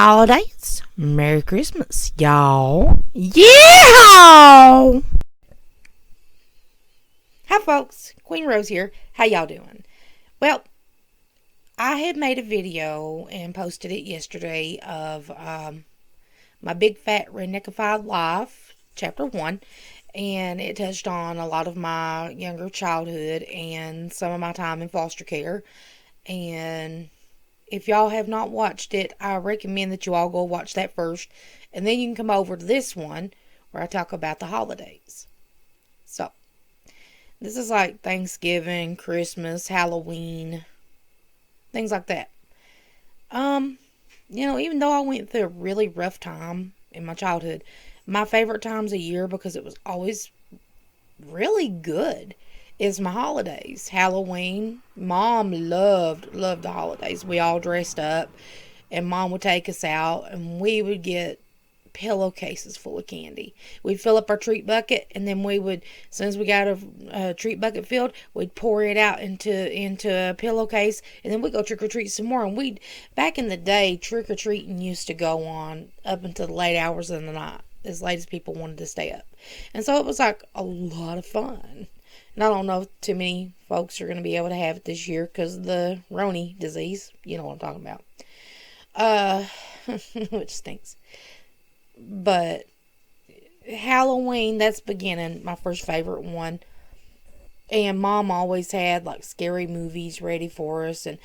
holidays. Merry Christmas, y'all. Yeah! Hi, folks. Queen Rose here. How y'all doing? Well, I had made a video and posted it yesterday of my Big Fat Redneckified Life, Chapter 1. And it touched on a lot of my younger childhood and some of my time in foster care. And if y'all have not watched it, I recommend that you all go watch that first. And then you can come over to this one where I talk about the holidays. So, this is like Thanksgiving, Christmas, Halloween, things like that. Even though I went through a really rough time in my childhood, my favorite times of year, because it was always really good, is my holidays. Halloween. Mom loved the holidays. We all dressed up, and Mom would take us out, and we would get pillowcases full of candy. We'd fill up our treat bucket, and then we would, as soon as we got a treat bucket filled, we'd pour it out into a pillowcase, and then we'd go trick-or-treat some more. And back in the day, trick-or-treating used to go on up until the late hours of the night, as late as people wanted to stay up. And so it was like a lot of fun. And I don't know if too many folks are going to be able to have it this year because of the Roni disease. You know what I'm talking about. Which stinks. But Halloween, that's beginning, my first favorite one. And Mom always had like scary movies ready for us. And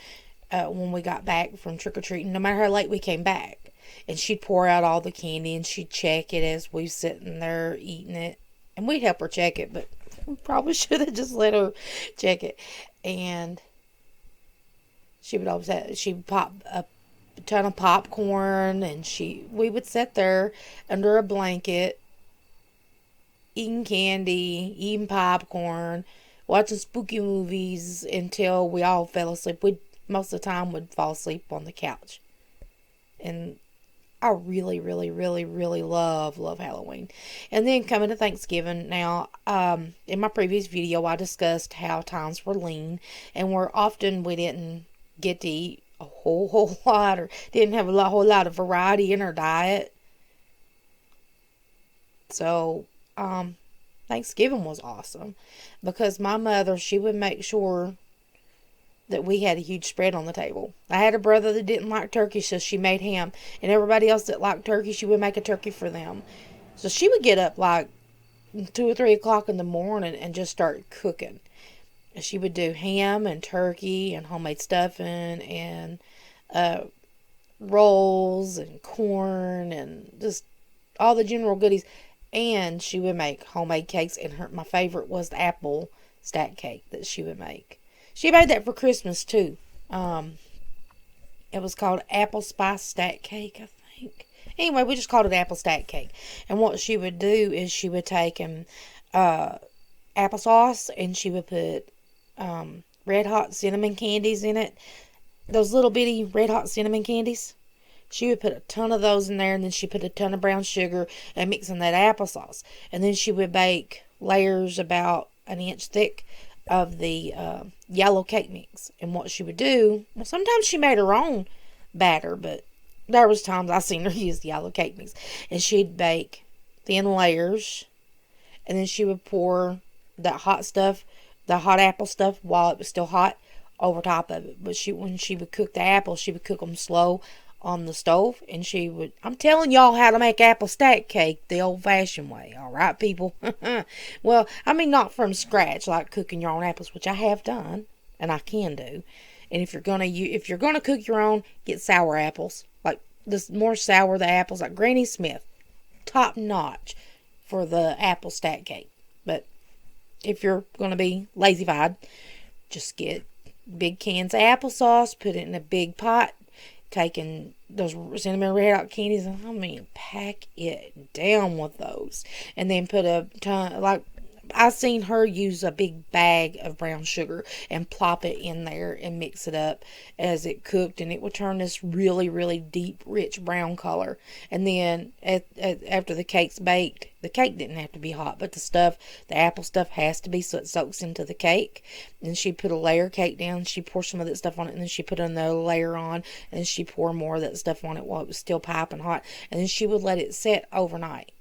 when we got back from trick-or-treating, no matter how late we came back, and she'd pour out all the candy and she'd check it as we was sitting there eating it. And we'd help her check it, but we probably should have just let her check it. And she'd pop a ton of popcorn, and we would sit there under a blanket eating candy, eating popcorn, watching spooky movies until we all fell asleep. Most of the time would fall asleep on the couch. And I really, really, really, really love Halloween. And then coming to Thanksgiving now, in my previous video, I discussed how times were lean, and we didn't get to eat a whole lot, or didn't have a whole lot of variety in our diet. So, Thanksgiving was awesome because my mother, she would make sure that we had a huge spread on the table. I had a brother that didn't like turkey, so she made ham. And everybody else that liked turkey, she would make a turkey for them. So she would get up like 2 or 3 o'clock in the morning and just start cooking. And she would do ham and turkey and homemade stuffing and rolls and corn and just all the general goodies. And she would make homemade cakes. And my favorite was the apple stack cake that she would make. She made that for Christmas, too. It was called apple spice stack cake, I think. Anyway, we just called it apple stack cake. And what she would do is she would take applesauce, and she would put red hot cinnamon candies in it. Those little bitty red hot cinnamon candies. She would put a ton of those in there, and then she put a ton of brown sugar and mix in that applesauce. And then she would bake layers about an inch thick of the yellow cake mix. And what she would do, well, sometimes she made her own batter, but there was times I seen her use the yellow cake mix. And she'd bake thin layers, and then she would pour that hot stuff, the hot apple stuff, while it was still hot, over top of it. But when she would cook the apples, she would cook them slow on the stove, and I'm telling y'all how to make apple stack cake the old-fashioned way, all right, people? Well, I mean, not from scratch, like cooking your own apples, which I have done, and I can do. And if you're gonna cook your own, get sour apples. Like, the more sour the apples, like Granny Smith, top notch for the apple stack cake. But if you're gonna be lazy-fied, just get big cans of applesauce, put it in a big pot, taking those cinnamon red hot candies, and pack it down with those. And then put a ton, like, I seen her use a big bag of brown sugar and plop it in there and mix it up as it cooked, and it would turn this really, really deep, rich brown color. And then after the cake's baked, The cake didn't have to be hot, but the apple stuff has to be so it soaks into the cake. And she put a layer of cake down, she poured some of that stuff on it, and then she put another layer on, and then she poured more of that stuff on it while it was still piping hot, and then she would let it set overnight.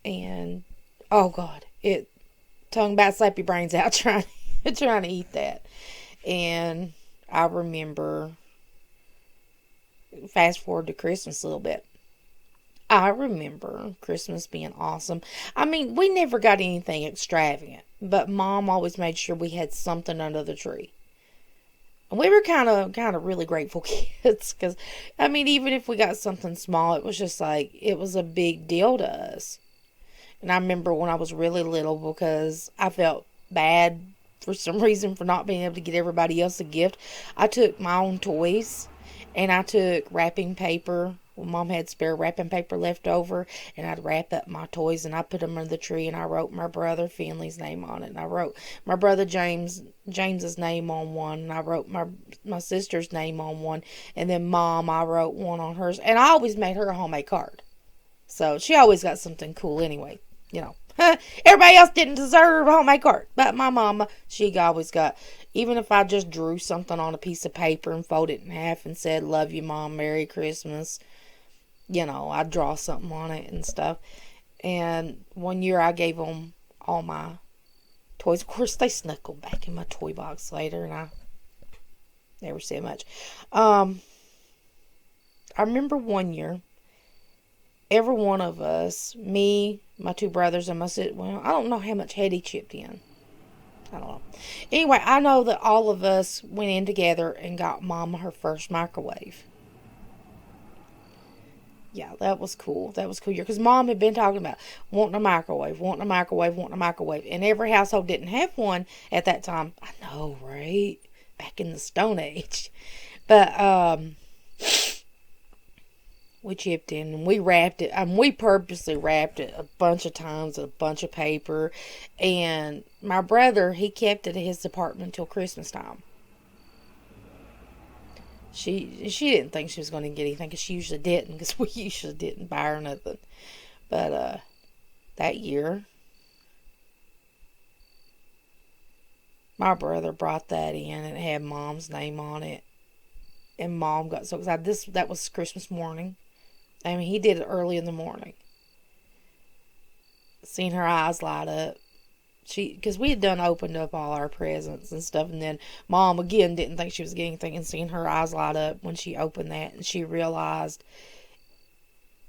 And, oh God, it tongue about slap your brains out trying to eat that. And I remember, fast forward to Christmas a little bit. I remember Christmas being awesome. I mean, we never got anything extravagant, but Mom always made sure we had something under the tree. And we were kind of really grateful kids, because, I mean, even if we got something small, it was just like, it was a big deal to us. And I remember when I was really little, because I felt bad for some reason for not being able to get everybody else a gift, I took my own toys and I took wrapping paper. Well, Mom had spare wrapping paper left over, and I'd wrap up my toys and I put them under the tree, and I wrote my brother Finley's name on it, and I wrote my brother James's name on one, and I wrote my sister's name on one, and then Mom, I wrote one on hers, and I always made her a homemade card. So she always got something cool anyway, you know. Everybody else didn't deserve a homemade card, but my mama, she always got, even if I just drew something on a piece of paper and folded it in half and said, "Love you, Mom, Merry Christmas," you know, I'd draw something on it and stuff. And one year I gave them all my toys. Of course, they snuck them back in my toy box later, and I never said much. I remember one year, every one of us, me, my two brothers, and my sister, well, I don't know how much Hetty chipped in. I don't know. Anyway, I know that all of us went in together and got Mama her first microwave. Yeah, that was cool. That was cool. Because Mom had been talking about wanting a microwave, wanting a microwave, wanting a microwave. And every household didn't have one at that time. I know, right? Back in the Stone Age. But, we chipped in and we wrapped it. We purposely wrapped it a bunch of times with a bunch of paper. And my brother, he kept it at his apartment until Christmas time. She didn't think she was going to get anything, because she usually didn't, because we usually didn't buy her nothing. But that year, my brother brought that in, and it had Mom's name on it. And Mom got so excited. That was Christmas morning. I mean, he did it early in the morning. Seeing her eyes light up. Because we had opened up all our presents and stuff, and then Mom again didn't think she was getting anything, and seeing her eyes light up when she opened that, and she realized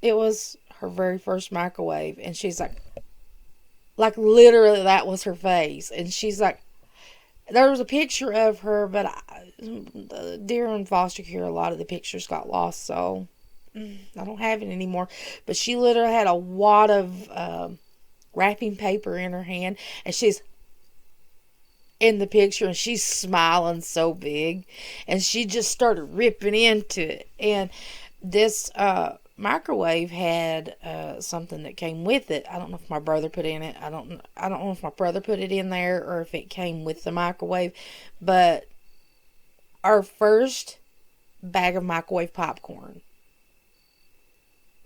it was her very first microwave, and she's like literally that was her face, and she's like, there was a picture of her, but during foster care, a lot of the pictures got lost, so I don't have it anymore, but she literally had a wad of wrapping paper in her hand, and she's in the picture, and she's smiling so big, and she just started ripping into it. And this microwave had something that came with it. I don't know if my brother put in it. I don't know if my brother put it in there or if it came with the microwave, but our first bag of microwave popcorn.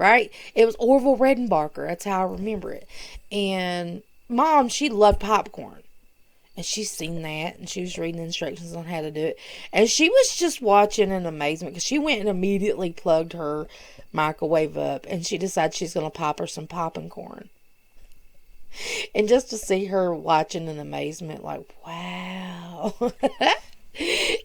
Right? It was Orville Redenbacher. That's how I remember it. And Mom, she loved popcorn. And she's seen that. And she was reading the instructions on how to do it. And she was just watching in amazement. Because she went and immediately plugged her microwave up. And she decided she's going to pop her some popping corn. And just to see her watching in amazement. Like, wow.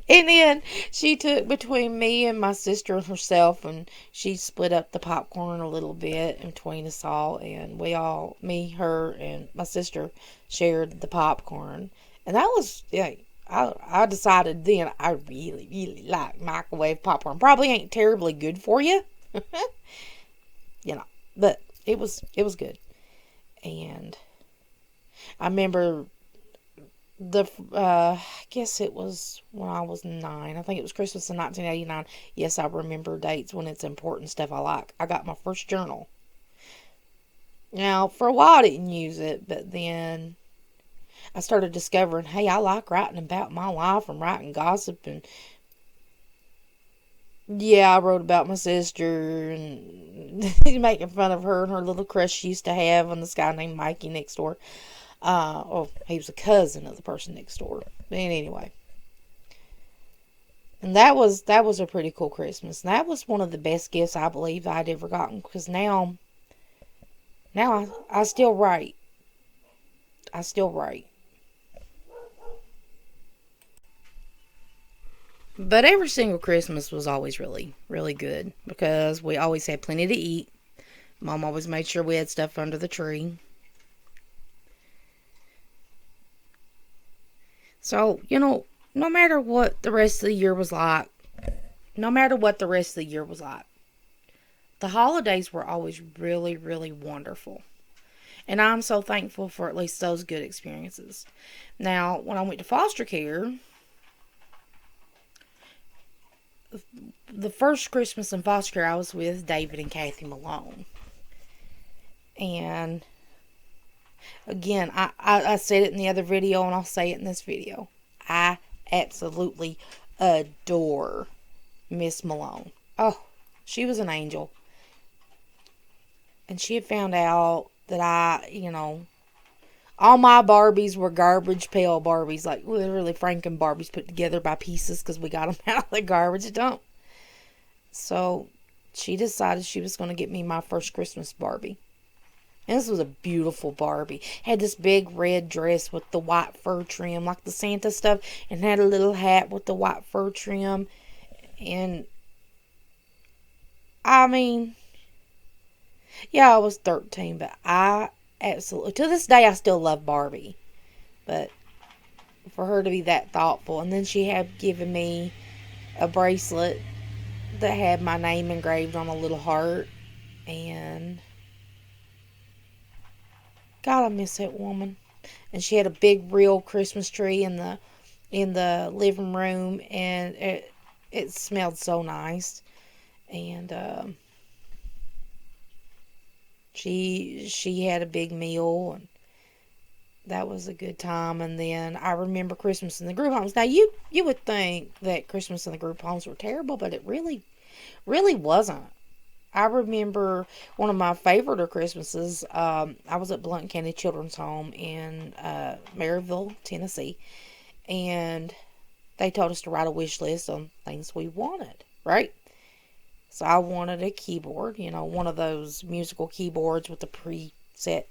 And then she took between me and my sister and herself, and she split up the popcorn a little bit in between us all, and we all, me, her, and my sister, shared the popcorn. And that was, yeah, I decided then I really, really like microwave popcorn. Probably ain't terribly good for you, you know, but it was good. And I remember I guess it was when I was 9. I think it was Christmas in 1989. Yes, I remember dates when it's important stuff I like. I got my first journal. Now, for a while I didn't use it, but then I started discovering, hey, I like writing about my life and writing gossip and Yeah, I wrote about my sister and making fun of her and her little crush she used to have on this guy named Mikey next door. Oh, he was a cousin of the person next door. But anyway, and that was a pretty cool Christmas. And that was one of the best gifts I believe I'd ever gotten because now I still write. I still write. But every single Christmas was always really, really good because we always had plenty to eat. Mom always made sure we had stuff under the tree. So, no matter what the rest of the year was like, no matter what the rest of the year was like, the holidays were always really, really wonderful. And I'm so thankful for at least those good experiences. Now, when I went to foster care, the first Christmas in foster care I was with David and Kathy Malone. And again, I said it in the other video and I'll say it in this video. I absolutely adore Miss Malone. Oh, she was an angel. And she had found out that all my Barbies were garbage pail Barbies, like literally Franken Barbies put together by pieces because we got them out of the garbage dump. So she decided she was going to get me my first Christmas Barbie. And this was a beautiful Barbie. Had this big red dress with the white fur trim, like the Santa stuff, and had a little hat with the white fur trim. And I mean, yeah, I was 13, but I absolutely, to this day, I still love Barbie. But for her to be that thoughtful, and then she had given me a bracelet that had my name engraved on a little heart, and God, I miss that woman. And she had a big, real Christmas tree in the living room, and it smelled so nice. And she had a big meal, and that was a good time. And then I remember Christmas in the group homes. Now you would think that Christmas in the group homes were terrible, but it really wasn't. I remember one of my favorite Christmases. I was at Blunt County Children's Home in Maryville, Tennessee, and they told us to write a wish list on things we wanted, right? So I wanted a keyboard, one of those musical keyboards with the preset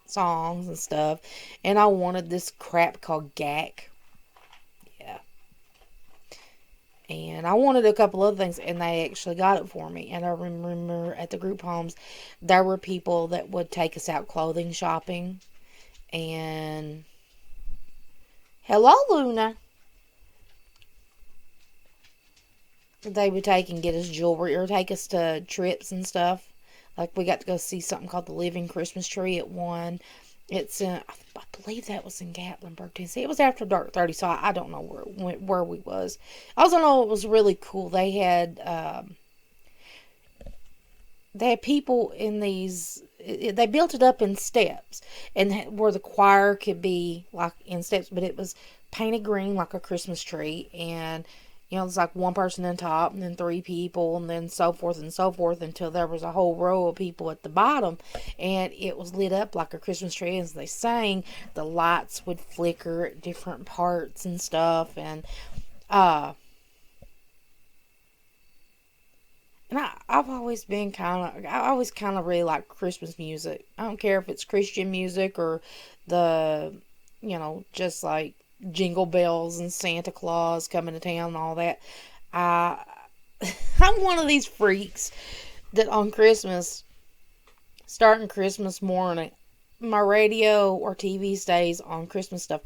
songs and stuff, and I wanted this crap called GAC. Yeah. And I wanted a couple other things, and they actually got it for me. And I remember at the group homes, there were people that would take us out clothing shopping. And hello, Luna. They would take and get us jewelry or take us to trips and stuff. Like we got to go see something called the Living Christmas Tree at one. It's in, I believe that was in Gatlinburg, Tennessee. It was after dark 30, so I don't know where we was. I also know it was really cool. They had people in these. They built it up in steps, and where the choir could be like in steps, but it was painted green like a Christmas tree, and it's like one person on top, and then three people, and then so forth until there was a whole row of people at the bottom, and it was lit up like a Christmas tree. As they sang, the lights would flicker at different parts and stuff, and I've always been I always kind of really like Christmas music. I don't care if it's Christian music or the, just like Jingle Bells and Santa Claus coming to town and all that. I, I'm one of these freaks that on Christmas, starting Christmas morning, my radio or TV stays on Christmas stuff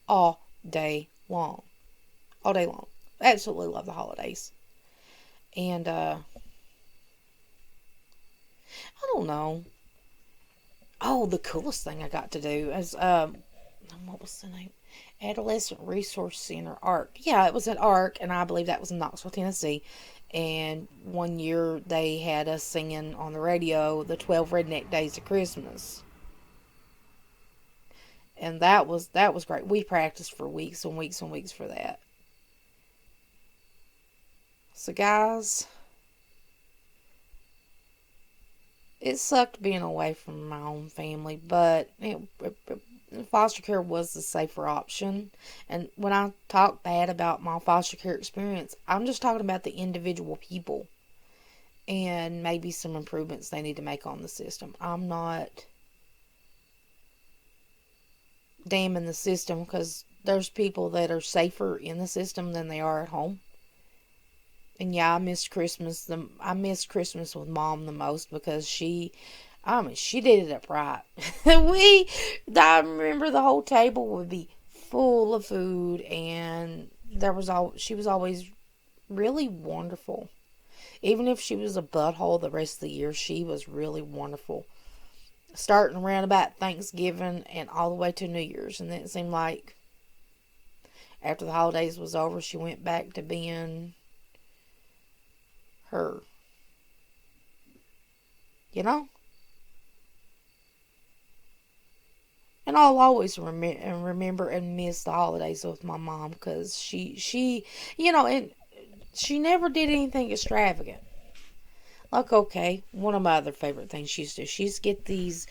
all day long. All day long. I absolutely love the holidays. And, I don't know. Oh, the coolest thing I got to do is what was the name? Adolescent Resource Center, ARC. Yeah, it was at ARC, and I believe that was in Knoxville, Tennessee. And one year they had us singing on the radio the 12 Redneck Days of Christmas. And that was great. We practiced for weeks and weeks and weeks for that. So, guys, it sucked being away from my own family, but foster care was the safer option. And when I talk bad about my foster care experience, I'm just talking about the individual people and maybe some improvements they need to make on the system. I'm not damning the system because there's people that are safer in the system than they are at home. And yeah, I missed Christmas. I missed Christmas with Mom the most because she did it up right. I remember the whole table would be full of food, and she was always really wonderful. Even if she was a butthole the rest of the year, she was really wonderful. Starting around about Thanksgiving and all the way to New Year's, and then it seemed like after the holidays was over, she went back to being her. You know? And I'll always remember and miss the holidays with my mom because and she never did anything extravagant. Like, okay, one of my other favorite things she used to do, she used to get these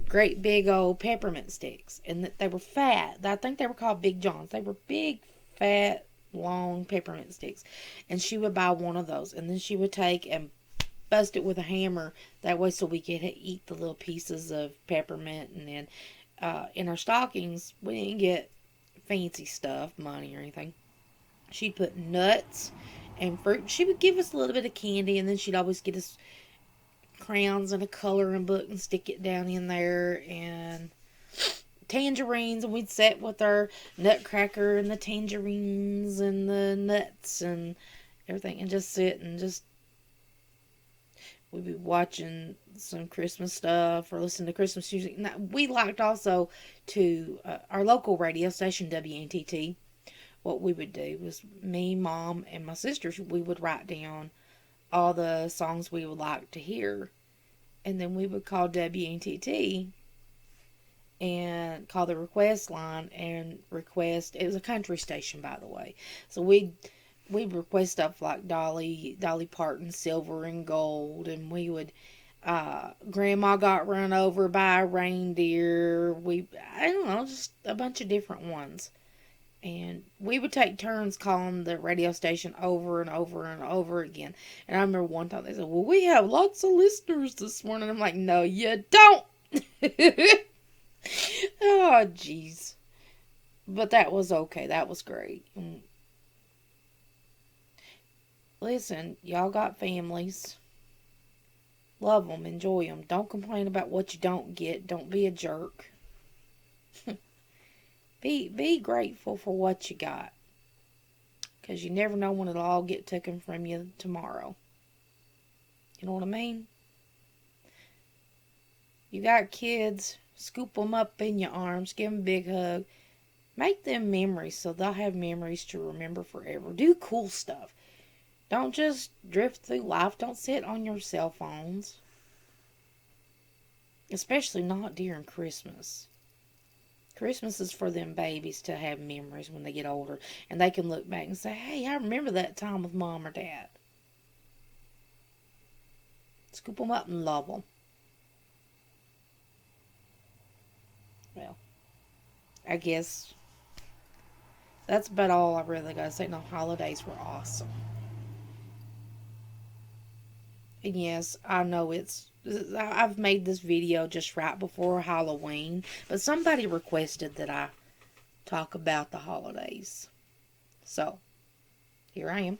great big old peppermint sticks, and they were fat. I think they were called Big Johns. They were big, fat, long peppermint sticks, and she would buy one of those, and then she would take and bust it with a hammer. That way, so we could eat the little pieces of peppermint, and then in our stockings, we didn't get fancy stuff, money or anything. She'd put nuts and fruit. She would give us a little bit of candy, and then she'd always get us crayons and a coloring book and stick it down in there, and tangerines, and we'd sit with our nutcracker and the tangerines and the nuts and everything, and just sit and just we'd be watching some Christmas stuff or listening to Christmas music. Now, we liked also to our local radio station WNTT. What we would do was me, Mom, and my sisters, we would write down all the songs we would like to hear, and then we would call WNTT and call the request line and request. It was a country station, by the way, so we'd request stuff like Dolly Parton, Silver and Gold, and we would Grandma Got Run Over by a Reindeer. I don't know, just a bunch of different ones. And we would take turns calling the radio station over and over and over again. And I remember one time they said, well, we have lots of listeners this morning. I'm like, no, you don't. Oh, jeez. But that was okay. That was great. Listen, y'all got families. Love them. Enjoy them. Don't complain about what you don't get. Don't be a jerk. Be grateful for what you got. Because you never know when it'll all get taken from you tomorrow. You know what I mean? You got kids, scoop them up in your arms, give them a big hug. Make them memories so they'll have memories to remember forever. Do cool stuff. Don't just drift through life. Don't sit on your cell phones. Especially not during Christmas. Christmas is for them babies to have memories when they get older. And they can look back and say, hey, I remember that time with Mom or Dad. Scoop them up and love them. Well, I guess that's about all I really got to say. No, holidays were awesome. And yes, I know I've made this video just right before Halloween, but somebody requested that I talk about the holidays. So, here I am,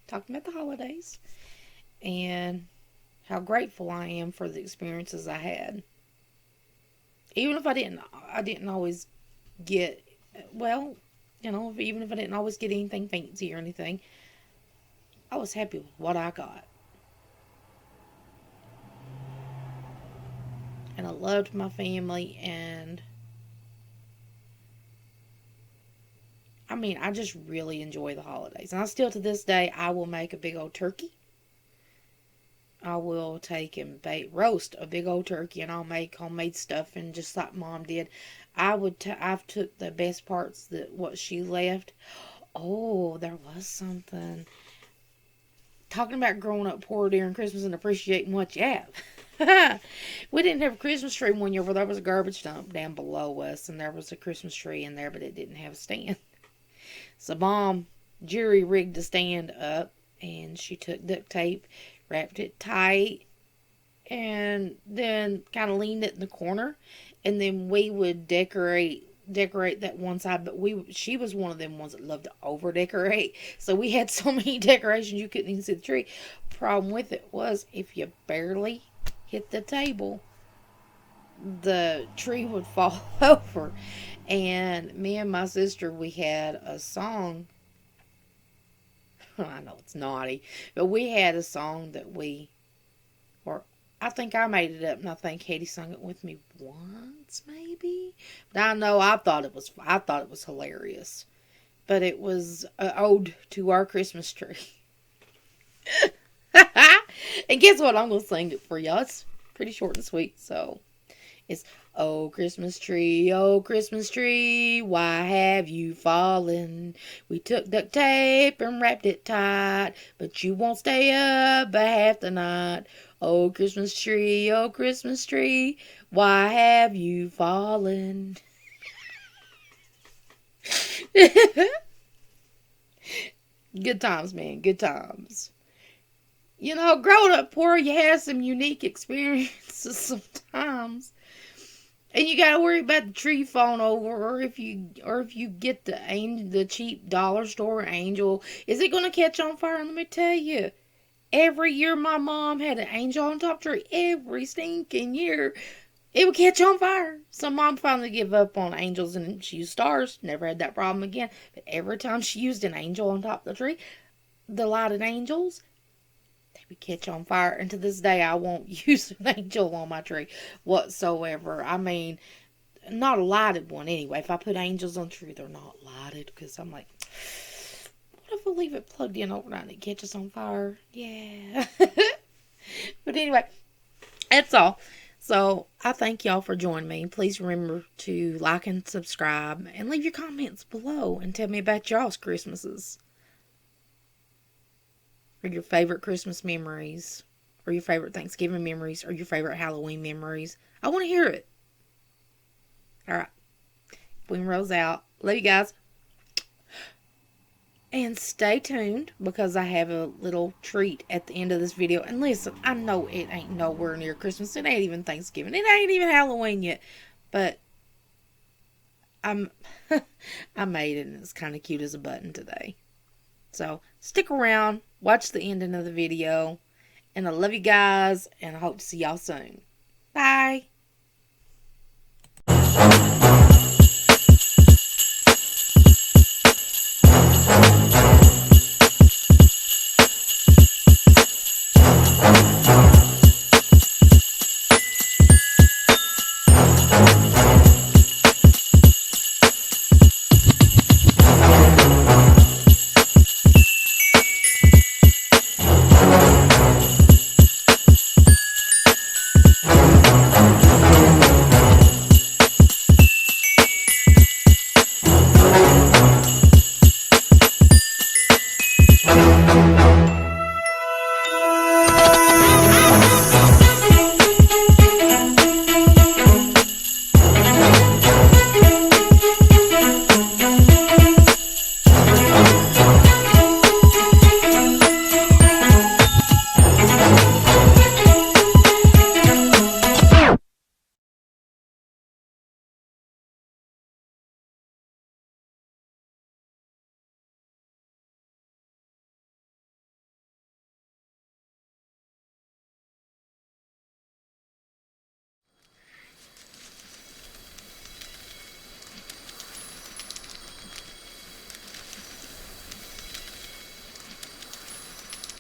talking about the holidays, and how grateful I am for the experiences I had. Even if I didn't always get, well, even if I didn't always get anything fancy or anything, I was happy with what I got. And I loved my family, and I just really enjoy the holidays. And I still, to this day, I will make a big old turkey. I will take and roast a big old turkey, and I'll make homemade stuffing just like Mom did. I've took the best parts, what she left. Oh, there was something. talking about growing up poor during Christmas and appreciating what you have. We didn't have a Christmas tree one year, but there was a garbage dump down below us, and there was a Christmas tree in there, but it didn't have a stand. So Mom jury rigged the stand up, and she took duct tape, wrapped it tight, and then kind of leaned it in the corner, and then we would decorate that one side. But she was one of them ones that loved to over decorate, so we had so many decorations you couldn't even see the tree. Problem with it was, if you barely hit the table, the tree would fall over. And me and my sister, we had a song. I know it's naughty, but we had a song that or I think I made it up, and I think Katie sung it with me once, maybe. But I know I thought it was hilarious. But it was an ode to our Christmas tree. And guess what? I'm gonna sing it for y'all. It's pretty short and sweet, so it's oh Christmas tree, why have you fallen? We took duct tape and wrapped it tight, but you won't stay up but half the night. Oh Christmas tree, why have you fallen? Good times, man, good times. You know, growing up poor, you have some unique experiences sometimes. And you gotta worry about the tree falling over, or if you get the cheap dollar store angel, is it gonna catch on fire? Let me tell you, every year my mom had an angel on top tree. Every stinking year, it would catch on fire. So Mom finally gave up on angels and she used stars. Never had that problem again. But every time she used an angel on top of the tree, the lighted angels, they would catch on fire. And to this day, I won't use an angel on my tree whatsoever. I mean, not a lighted one anyway. If I put angels on the tree, they're not lighted, because I'm like, what if I leave it plugged in overnight and it catches on fire? Yeah. But anyway, that's all. So I thank y'all for joining me. Please remember to like and subscribe and leave your comments below and tell me about y'all's Christmases, or your favorite Christmas memories, or your favorite Thanksgiving memories, or your favorite Halloween memories. I want to hear it. Alright. Boom Rose out. Love you guys. And stay tuned, because I have a little treat at the end of this video. And listen, I know it ain't nowhere near Christmas. It ain't even Thanksgiving. It ain't even Halloween yet. But I made it, and it's kind of cute as a button today. So stick around. Watch the ending of the video. And I love you guys. And I hope to see y'all soon. Bye.